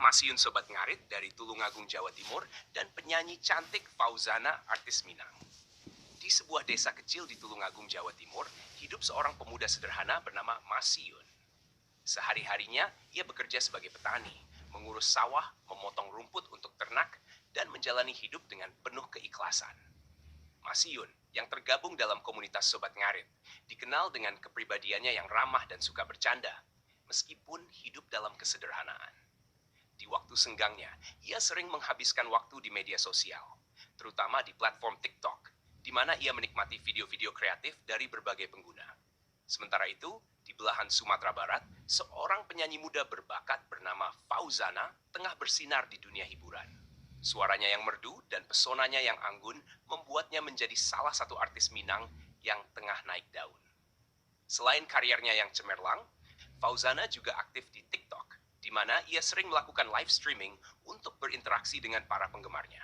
Masiun Sobat Ngarit dari Tulungagung, Jawa Timur, dan penyanyi cantik Fauzana, artis Minang. Di sebuah desa kecil di Tulungagung, Jawa Timur, hidup seorang pemuda sederhana bernama Masiun. Sehari-harinya, ia bekerja sebagai petani, mengurus sawah, memotong rumput untuk ternak, dan menjalani hidup dengan penuh keikhlasan. Masiun, yang tergabung dalam komunitas Sobat Ngarit, dikenal dengan kepribadiannya yang ramah dan suka bercanda, meskipun hidup dalam kesederhanaan. Di waktu senggangnya, ia sering menghabiskan waktu di media sosial, terutama di platform TikTok, di mana ia menikmati video-video kreatif dari berbagai pengguna. Sementara itu, di belahan Sumatera Barat, seorang penyanyi muda berbakat bernama Fauzana tengah bersinar di dunia hiburan. Suaranya yang merdu dan pesonanya yang anggun membuatnya menjadi salah satu artis Minang yang tengah naik daun. Selain karirnya yang cemerlang, Fauzana juga aktif di TikTok, di mana ia sering melakukan live streaming untuk berinteraksi dengan para penggemarnya.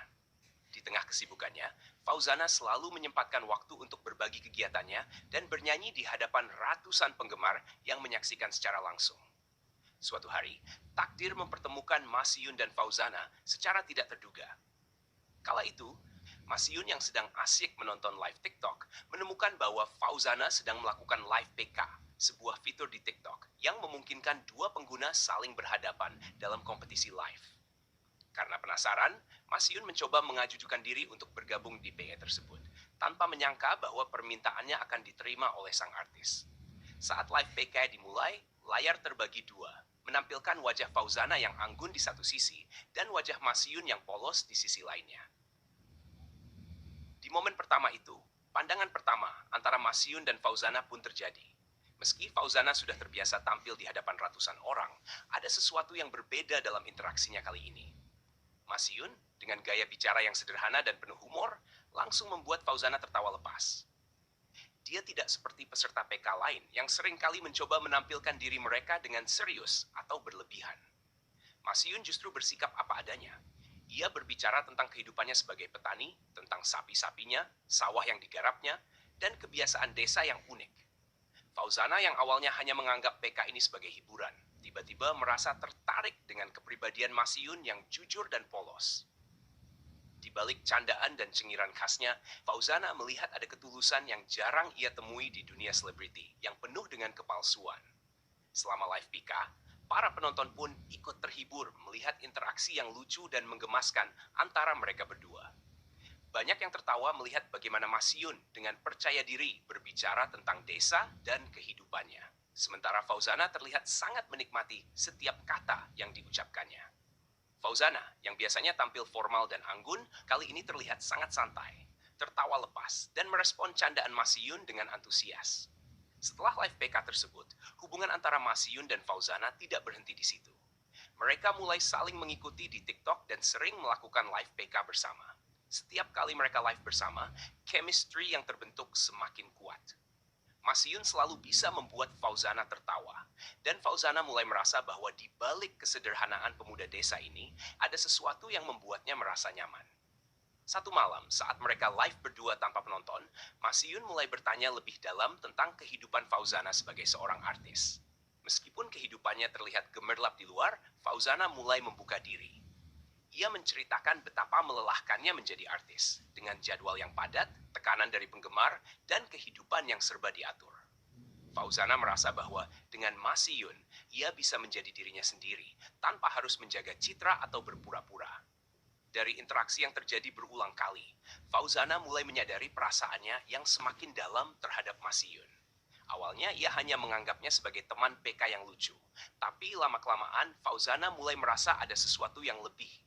Di tengah kesibukannya, Fauzana selalu menyempatkan waktu untuk berbagi kegiatannya dan bernyanyi di hadapan ratusan penggemar yang menyaksikan secara langsung. Suatu hari, takdir mempertemukan Masiun dan Fauzana secara tidak terduga. Kala itu, Masiun yang sedang asyik menonton live TikTok menemukan bahwa Fauzana sedang melakukan live PK, sebuah fitur di TikTok yang memungkinkan dua pengguna saling berhadapan dalam kompetisi live. Karena penasaran, Masiun mencoba mengajukan diri untuk bergabung di PE tersebut, tanpa menyangka bahwa permintaannya akan diterima oleh sang artis. Saat live PK dimulai, layar terbagi dua, menampilkan wajah Fauzana yang anggun di satu sisi dan wajah Masiun yang polos di sisi lainnya. Di momen pertama itu, pandangan pertama antara Masiun dan Fauzana pun terjadi. Meski Fauzana sudah terbiasa tampil di hadapan ratusan orang, ada sesuatu yang berbeda dalam interaksinya kali ini. Masiun, dengan gaya bicara yang sederhana dan penuh humor, langsung membuat Fauzana tertawa lepas. Dia tidak seperti peserta PK lain yang seringkali mencoba menampilkan diri mereka dengan serius atau berlebihan. Masiun justru bersikap apa adanya. Ia berbicara tentang kehidupannya sebagai petani, tentang sapi-sapinya, sawah yang digarapnya, dan kebiasaan desa yang unik. Fauzana yang awalnya hanya menganggap PK ini sebagai hiburan, tiba-tiba merasa tertarik dengan kepribadian Masiun yang jujur dan polos. Di balik candaan dan cengiran khasnya, Fauzana melihat ada ketulusan yang jarang ia temui di dunia selebriti, yang penuh dengan kepalsuan. Selama live PK, para penonton pun ikut terhibur melihat interaksi yang lucu dan menggemaskan antara mereka berdua. Banyak yang tertawa melihat bagaimana Masiun dengan percaya diri berbicara tentang desa dan kehidupannya. Sementara Fauzana terlihat sangat menikmati setiap kata yang diucapkannya. Fauzana, yang biasanya tampil formal dan anggun, kali ini terlihat sangat santai, tertawa lepas, dan merespon candaan Masiun dengan antusias. Setelah live PK tersebut, hubungan antara Masiun dan Fauzana tidak berhenti di situ. Mereka mulai saling mengikuti di TikTok dan sering melakukan live PK bersama. Setiap kali mereka live bersama, chemistry yang terbentuk semakin kuat. Masiun selalu bisa membuat Fauzana tertawa, dan Fauzana mulai merasa bahwa di balik kesederhanaan pemuda desa ini, ada sesuatu yang membuatnya merasa nyaman. Satu malam, saat mereka live berdua tanpa penonton, Masiun mulai bertanya lebih dalam tentang kehidupan Fauzana sebagai seorang artis. Meskipun kehidupannya terlihat gemerlap di luar, Fauzana mulai membuka diri. Ia menceritakan betapa melelahkannya menjadi artis, dengan jadwal yang padat, tekanan dari penggemar, dan kehidupan yang serba diatur. Fauzana merasa bahwa dengan Masiun, ia bisa menjadi dirinya sendiri, tanpa harus menjaga citra atau berpura-pura. Dari interaksi yang terjadi berulang kali, Fauzana mulai menyadari perasaannya yang semakin dalam terhadap Masiun. Awalnya ia hanya menganggapnya sebagai teman PK yang lucu, tapi lama-kelamaan Fauzana mulai merasa ada sesuatu yang lebih.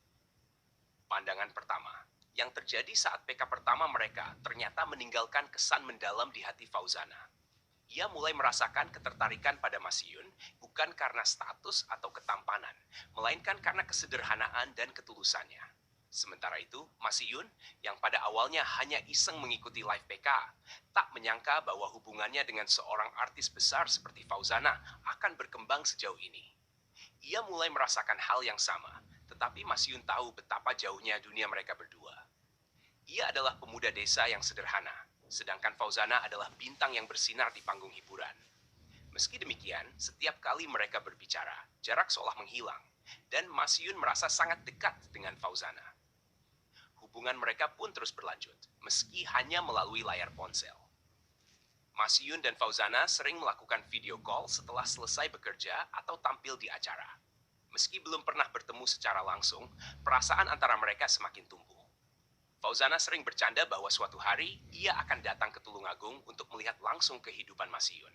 Pandangan pertama, yang terjadi saat PK pertama mereka ternyata meninggalkan kesan mendalam di hati Fauzana. Ia mulai merasakan ketertarikan pada Masiun bukan karena status atau ketampanan, melainkan karena kesederhanaan dan ketulusannya. Sementara itu, Masiun, yang pada awalnya hanya iseng mengikuti live PK, tak menyangka bahwa hubungannya dengan seorang artis besar seperti Fauzana akan berkembang sejauh ini. Ia mulai merasakan hal yang sama, tetapi Masiun tahu betapa jauhnya dunia mereka berdua. Ia adalah pemuda desa yang sederhana, sedangkan Fauzana adalah bintang yang bersinar di panggung hiburan. Meski demikian, setiap kali mereka berbicara, jarak seolah menghilang. dan Masyun merasa sangat dekat dengan Fauzana. Hubungan mereka pun terus berlanjut, meski hanya melalui layar ponsel. Masyun dan Fauzana sering melakukan video call setelah selesai bekerja atau tampil di acara. Meski belum pernah bertemu secara langsung, perasaan antara mereka semakin tumbuh. Fauzana sering bercanda bahwa suatu hari ia akan datang ke Tulungagung untuk melihat langsung kehidupan Masyun.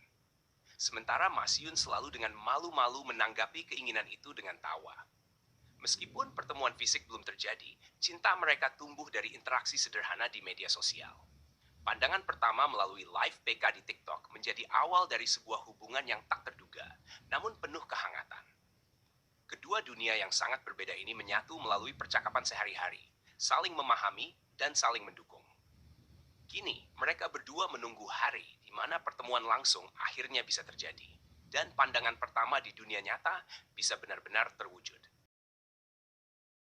Sementara Masyun selalu dengan malu-malu menanggapi keinginan itu dengan tawa. Meskipun pertemuan fisik belum terjadi, cinta mereka tumbuh dari interaksi sederhana di media sosial. Pandangan pertama melalui live PK di TikTok menjadi awal dari sebuah hubungan yang tak terduga, namun penuh kehangatan. Kedua dunia yang sangat berbeda ini menyatu melalui percakapan sehari-hari, saling memahami dan saling mendukung. Kini, mereka berdua menunggu hari di mana pertemuan langsung akhirnya bisa terjadi, dan pandangan pertama di dunia nyata bisa benar-benar terwujud.